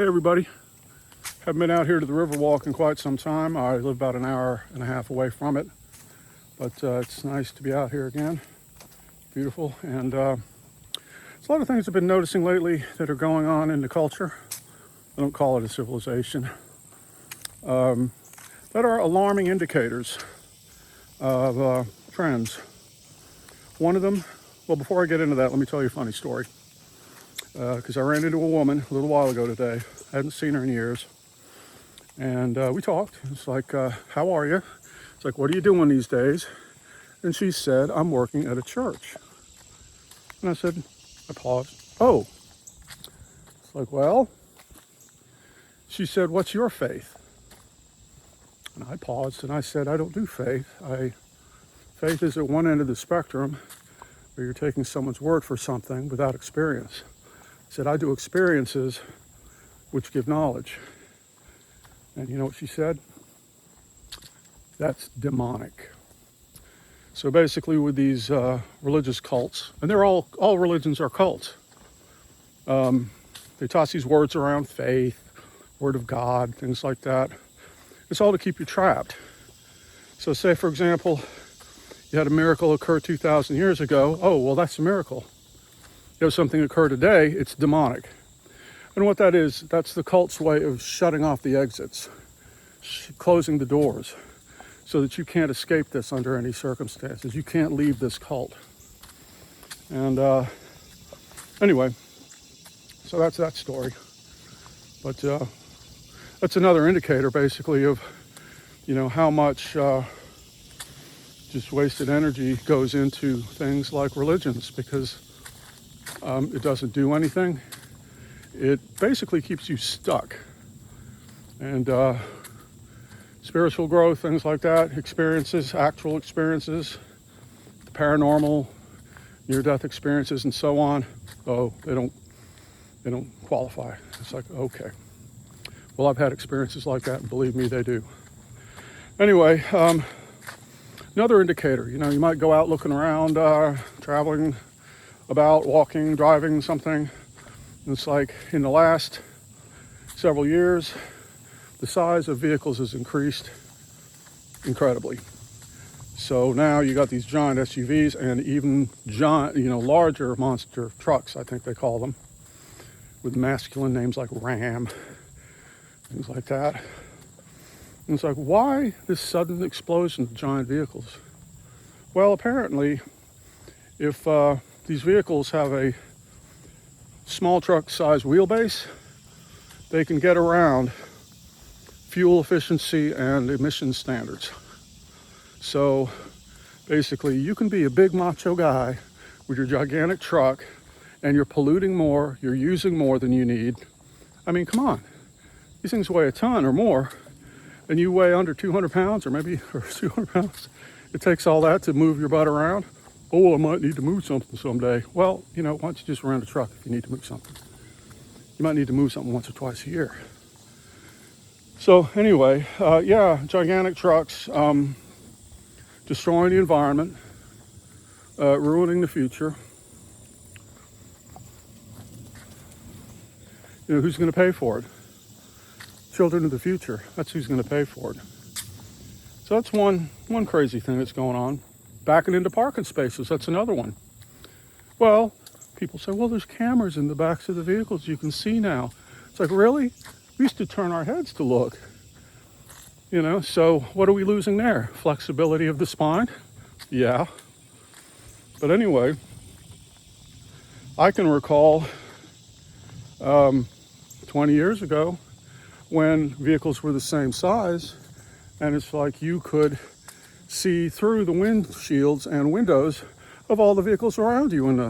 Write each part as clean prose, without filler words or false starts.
Hey everybody, haven't been out here to the Riverwalk in quite some time. I live about an hour and a half away from it, but it's nice to be out here again. Beautiful, and there's a lot of things I've been noticing lately that are going on in the culture. I don't call it a civilization. That are alarming indicators of trends. One of them, well, before I get into that, let me tell you a funny story. Because I ran into a woman a little while ago today. I hadn't seen her in years. And we talked. It's like, how are you? It's like, what are you doing these days? And she said, I'm working at a church. And I paused. Oh. It's like, well, she said, what's your faith? And I paused and I said, I don't do faith. Faith is at one end of the spectrum where you're taking someone's word for something without experience. I said, I do experiences which give knowledge. And you know what she said? That's demonic. So basically with these religious cults, and they're all religions are cults. They toss these words around, faith, word of God, things like that. It's all to keep you trapped. So say, for example, you had a miracle occur 2,000 years ago. Oh, well, that's a miracle. You have something occur today, it's demonic. And what that is, that's the cult's way of shutting off the exits, closing the doors, so that you can't escape this under any circumstances. You can't leave this cult. And anyway, so that's that story. But that's another indicator, basically, of how much just wasted energy goes into things like religions, because it doesn't do anything. It basically keeps you stuck. And spiritual growth, things like that, experiences, actual experiences, the paranormal, near-death experiences, and so on. Oh, they don't qualify. It's like, okay. Well, I've had experiences like that, and believe me, they do. Anyway, another indicator, you might go out looking around, traveling about, walking, driving, something. And it's like in the last several years, the size of vehicles has increased incredibly. So now you got these giant SUVs and even giant, larger monster trucks, I think they call them, with masculine names like Ram, things like that. And it's like, why this sudden explosion of giant vehicles? Well, apparently, if these vehicles have a small truck size wheelbase, they can get around fuel efficiency and emission standards. So basically, you can be a big macho guy with your gigantic truck and you're polluting more, you're using more than you need. I mean, come on. These things weigh a ton or more, and you weigh under 200 pounds or 200 pounds. It takes all that to move your butt around. Oh, I might need to move something someday. Well, why don't you just rent a truck if you need to move something? You might need to move something once or twice a year. So anyway, gigantic trucks, destroying the environment, ruining the future. Who's going to pay for it? Children of the future. That's who's going to pay for it. So that's one crazy thing that's going on. Backing into parking spaces, that's another one. Well, people say, well, there's cameras in the backs of the vehicles you can see now. It's like, really? We used to turn our heads to look. So what are we losing there? Flexibility of the spine? Yeah. But anyway, I can recall 20 years ago when vehicles were the same size, and it's like you could see through the windshields and windows of all the vehicles around you in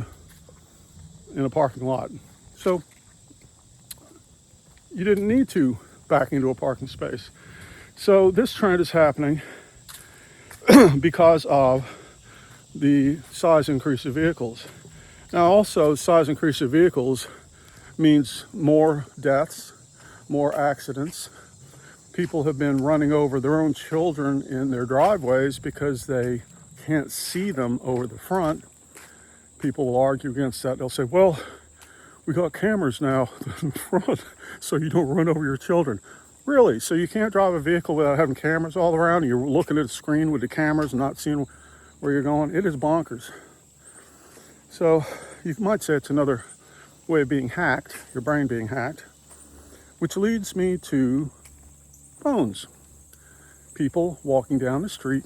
a parking lot. So you didn't need to back into a parking space. So this trend is happening because of the size increase of vehicles. Now also, size increase of vehicles means more deaths, more accidents. People have been running over their own children in their driveways because they can't see them over the front. People will argue against that. They'll say, well, We got cameras now in front so you don't run over your children. Really? So you can't drive a vehicle without having cameras all around? You're looking at a screen with the cameras and not seeing where you're going? It is bonkers. So you might say it's another way of being hacked, your brain being hacked, which leads me to phones. People walking down the street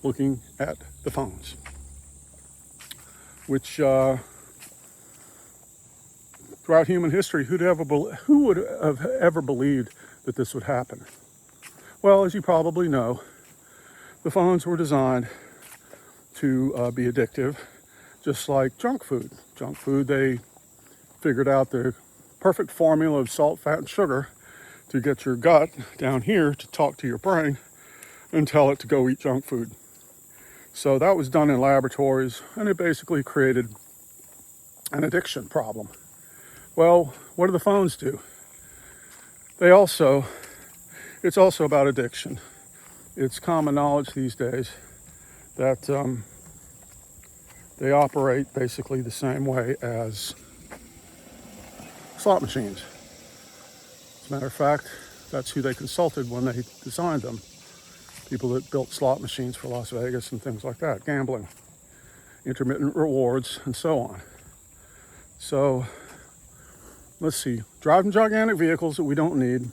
looking at the phones, which throughout human history, who would have ever believed that this would happen? Well, as you probably know, the phones were designed to be addictive, just like junk food. Junk food, they figured out the perfect formula of salt, fat, and sugar to get your gut down here to talk to your brain and tell it to go eat junk food. So that was done in laboratories, and it basically created an addiction problem. Well, what do the phones do? It's also about addiction. It's common knowledge these days that they operate basically the same way as slot machines. As a matter of fact, that's who they consulted when they designed them. People that built slot machines for Las Vegas and things like that, gambling, intermittent rewards, and so on. So, let's see, driving gigantic vehicles that we don't need,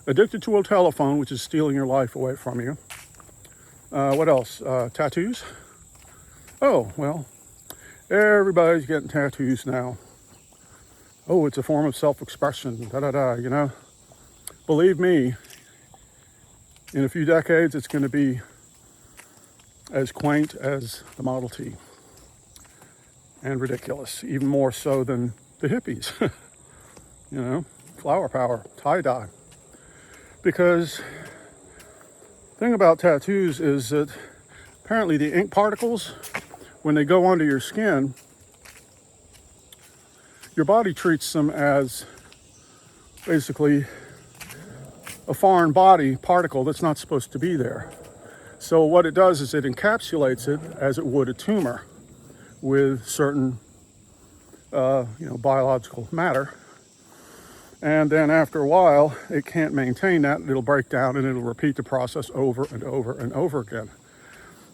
addicted to a telephone, which is stealing your life away from you. What else? Tattoos? Oh, well, everybody's getting tattoos now. Oh, it's a form of self-expression, you know. Believe me, in a few decades, it's going to be as quaint as the Model T. And ridiculous, even more so than the hippies. You know, flower power, tie-dye. Because the thing about tattoos is that apparently the ink particles, when they go under your skin, your body treats them as basically a foreign body particle that's not supposed to be there. So what it does is it encapsulates it as it would a tumor with certain biological matter. And then after a while, it can't maintain that. It'll break down and it'll repeat the process over and over and over again.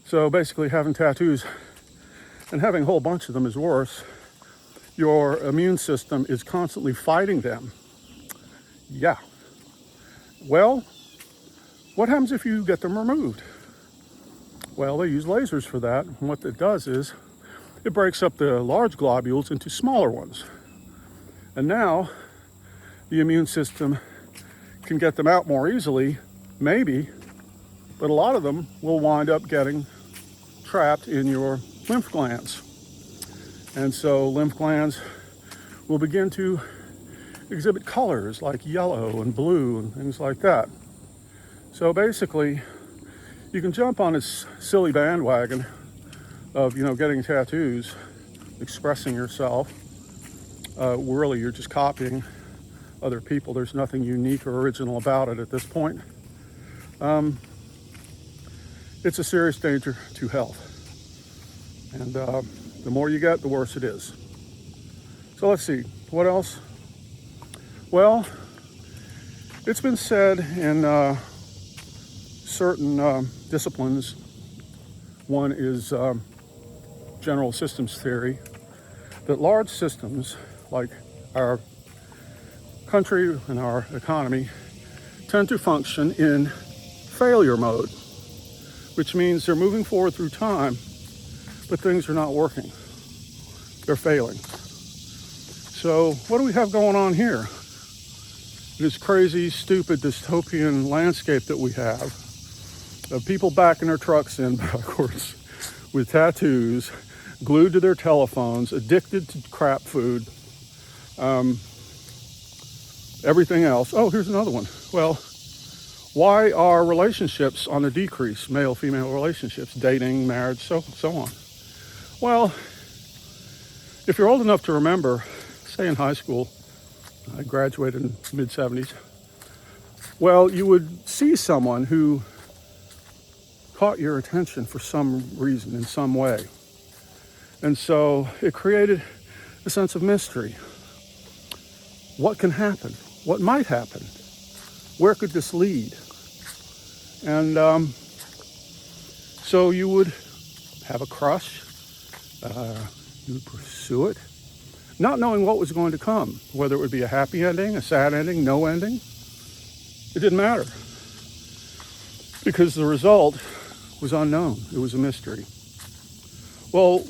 So basically having tattoos and having a whole bunch of them is worse. Your immune system is constantly fighting them. Yeah. Well, what happens if you get them removed? Well, they use lasers for that. And what it does is it breaks up the large globules into smaller ones. And now the immune system can get them out more easily, maybe, but a lot of them will wind up getting trapped in your lymph glands. And so lymph glands will begin to exhibit colors like yellow and blue and things like that. So basically, you can jump on this silly bandwagon of, getting tattoos, expressing yourself. Really, you're just copying other people. There's nothing unique or original about it at this point. It's a serious danger to health. And the more you get, the worse it is. So let's see, what else? Well, it's been said in certain disciplines, one is general systems theory, that large systems like our country and our economy tend to function in failure mode, which means they're moving forward through time, but things are not working. They're failing. So what do we have going on here? This crazy, stupid, dystopian landscape that we have of people backing their trucks in backwards with tattoos, glued to their telephones, addicted to crap food, everything else. Oh, here's another one. Well, why are relationships on the decrease? Male-female relationships, dating, marriage, so on. Well, if you're old enough to remember, say in high school, I graduated in the mid-70s, well, you would see someone who caught your attention for some reason, in some way. And so it created a sense of mystery. What can happen? What might happen? Where could this lead? And so you would have a crush, you would pursue it, not knowing what was going to come, whether it would be a happy ending, a sad ending, no ending. It didn't matter because the result was unknown. It was a mystery. Well,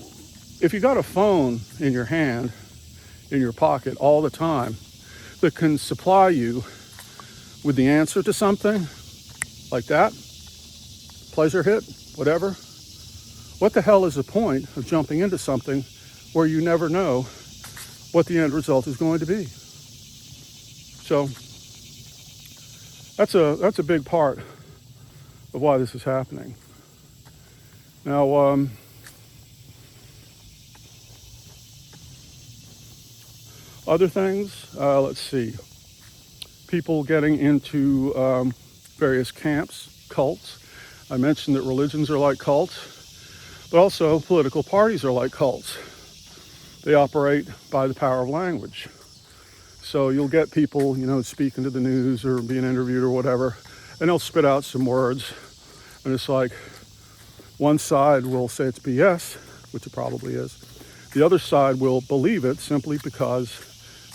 if you got a phone in your hand, in your pocket all the time that can supply you with the answer to something like that, pleasure hit, whatever, what the hell is the point of jumping into something where you never know what the end result is going to be? So that's a big part of why this is happening. Now, other things, let's see. People getting into various camps, cults. I mentioned that religions are like cults, but also political parties are like cults. They operate by the power of language. So you'll get people, speaking to the news or being interviewed or whatever, and they'll spit out some words, and it's like one side will say it's BS, which it probably is. The other side will believe it simply because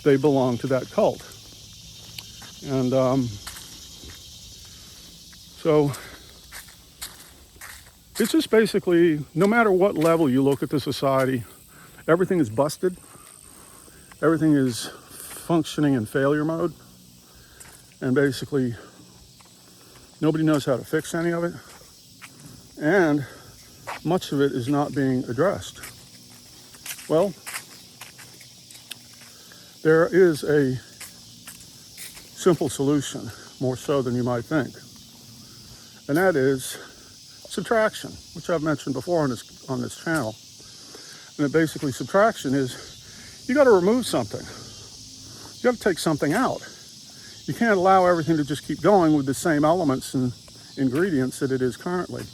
they belong to that cult. And so it's just basically, no matter what level you look at the society, everything is busted. Everything is functioning in failure mode. And basically, nobody knows how to fix any of it. And much of it is not being addressed. Well, there is a simple solution, more so than you might think. And that is subtraction, which I've mentioned before on this channel. And basically subtraction is you got to remove something. You got to take something out. You can't allow everything to just keep going with the same elements and ingredients that it is currently.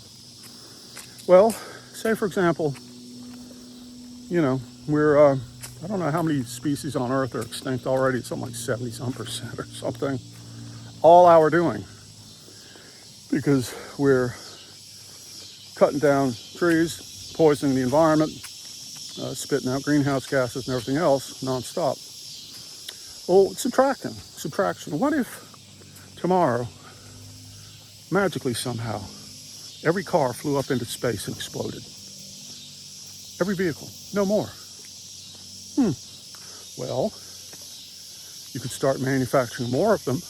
Well, say for example, we're, I don't know how many species on Earth are extinct already. It's something like 70-some% or something. All our doing. Because we're cutting down trees, poisoning the environment, spitting out greenhouse gases and everything else nonstop. Well, subtraction. What if tomorrow, magically somehow, every car flew up into space and exploded? Every vehicle, no more. Well, you could start manufacturing more of them,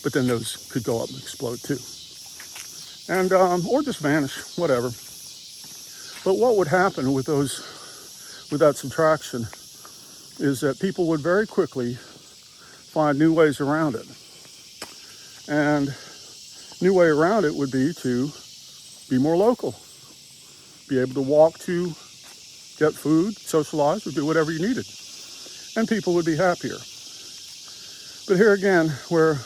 but then those could go up and explode too. And, or just vanish, whatever. But what would happen with that subtraction is that people would very quickly find new ways around it. And new way around it would be to be more local, be able to walk to get food, socialize, or do whatever you needed. And people would be happier. But here again, where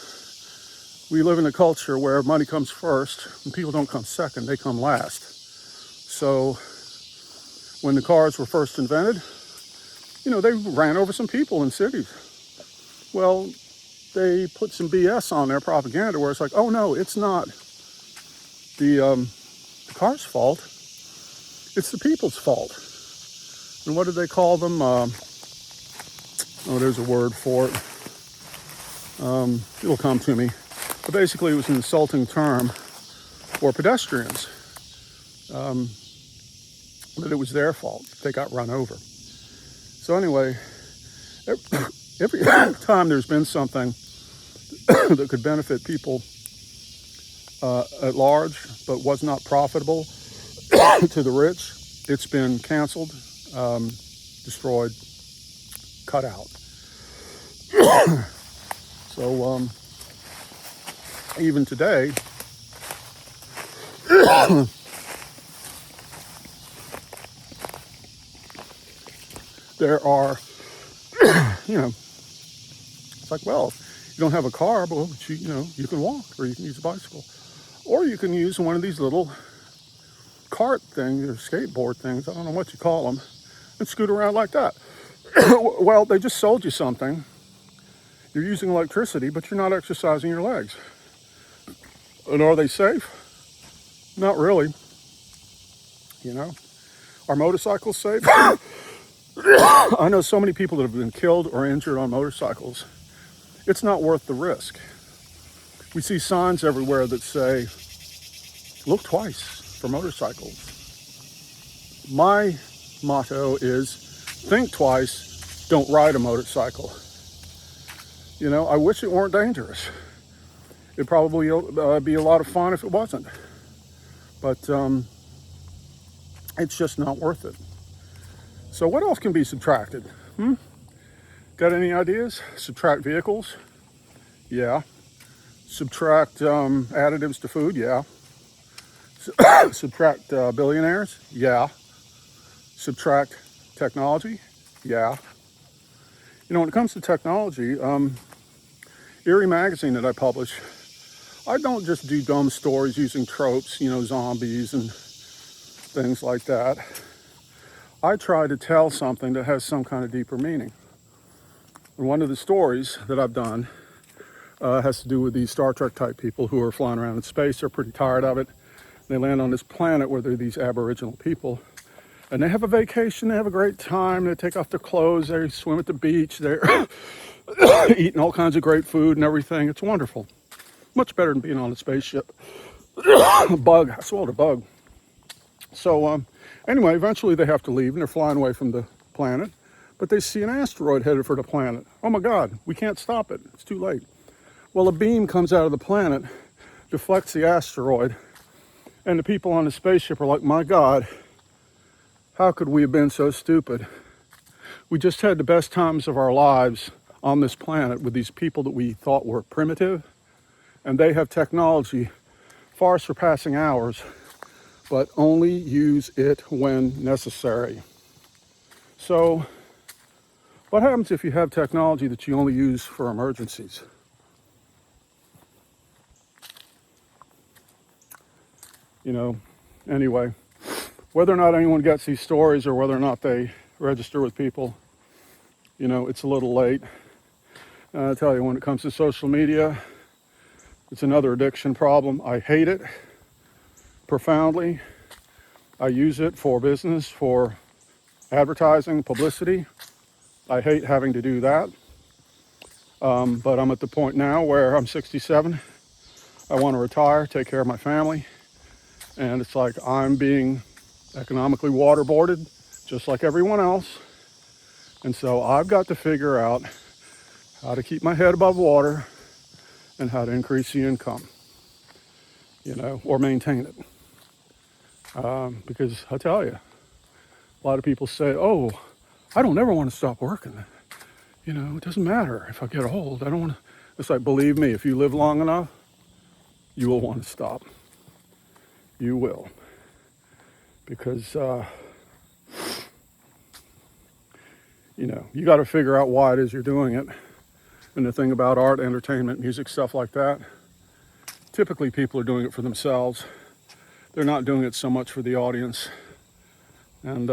we live in a culture where money comes first and people don't come second, they come last. So when the cars were first invented, they ran over some people in cities. Well, they put some BS on their propaganda where it's like, oh no, it's not the car's fault. It's the people's fault. And what did they call them? There's a word for it. It'll come to me. But basically, it was an insulting term for pedestrians. That it was their fault. They got run over. So anyway, every time there's been something that could benefit people at large, but was not profitable to the rich, it's been canceled, destroyed, cut out. So even today, there are, it's like, well, you don't have a car, but you can walk, or you can use a bicycle, or you can use one of these little cart things or skateboard things, I don't know what you call them, and scoot around like that. Well, they just sold you something. You're using electricity, but you're not exercising your legs. And are they safe? Not really. You know, are motorcycles safe? I know so many people that have been killed or injured on motorcycles. It's not worth the risk. We see signs everywhere that say, look twice for motorcycles. My motto is, think twice, don't ride a motorcycle. You know, I wish it weren't dangerous. It'd probably be a lot of fun if it wasn't. But it's just not worth it. So what else can be subtracted? Got any ideas? Subtract vehicles? Yeah. Subtract additives to food? Yeah. Subtract billionaires? Yeah. Subtract technology? Yeah. You know, when it comes to technology, Eerie Magazine that I publish, I don't just do dumb stories using tropes, you know, zombies and things like that. I try to tell something that has some kind of deeper meaning. And one of the stories that I've done has to do with these Star Trek type people who are flying around in space. They're pretty tired of it. They land on this planet where they're these Aboriginal people. And they have a vacation, they have a great time, they take off their clothes, they swim at the beach, they're eating all kinds of great food and everything. It's wonderful. Much better than being on a spaceship. A bug, I swallowed a bug. So anyway, eventually they have to leave and they're flying away from the planet. But they see an asteroid headed for the planet. Oh my God, we can't stop it. It's too late. Well, a beam comes out of the planet, deflects the asteroid, and the people on the spaceship are like, my God, how could we have been so stupid? We just had the best times of our lives on this planet with these people that we thought were primitive, and they have technology far surpassing ours, but only use it when necessary. So, what happens if you have technology that you only use for emergencies? You know, anyway, whether or not anyone gets these stories or whether or not they register with people, you know, it's a little late. I tell you, when it comes to social media, it's another addiction problem. I hate it profoundly. I use it for business, for advertising, publicity. I hate having to do that. But I'm at the point now where I'm 67. I want to retire, take care of my family. And it's like I'm being economically waterboarded, just like everyone else. And so I've got to figure out how to keep my head above water and how to increase the income, you know, or maintain it. Because I tell you, a lot of people say, oh, I don't ever want to stop working. You know, it doesn't matter if I get old. I don't want to. It's like, believe me, if you live long enough, you will want to stop. You will. Because, you know, you got to figure out why it is you're doing it. And the thing about art, entertainment, music, stuff like that, typically people are doing it for themselves. They're not doing it so much for the audience. And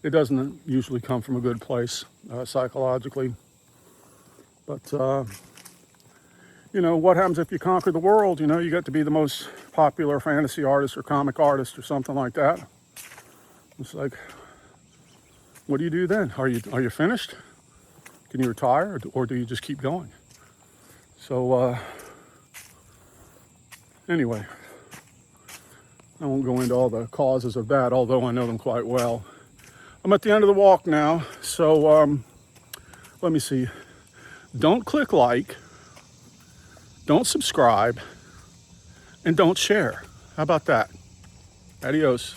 it doesn't usually come from a good place psychologically. But, you know, what happens if you conquer the world? You know, you get to be the most popular fantasy artist or comic artist or something like that. It's like, what do you do then? Are you finished? Can you retire, or do you just keep going? So, anyway, I won't go into all the causes of that, although I know them quite well. I'm at the end of the walk now, so let me see. Don't click like, don't subscribe, and don't share. How about that? Adios.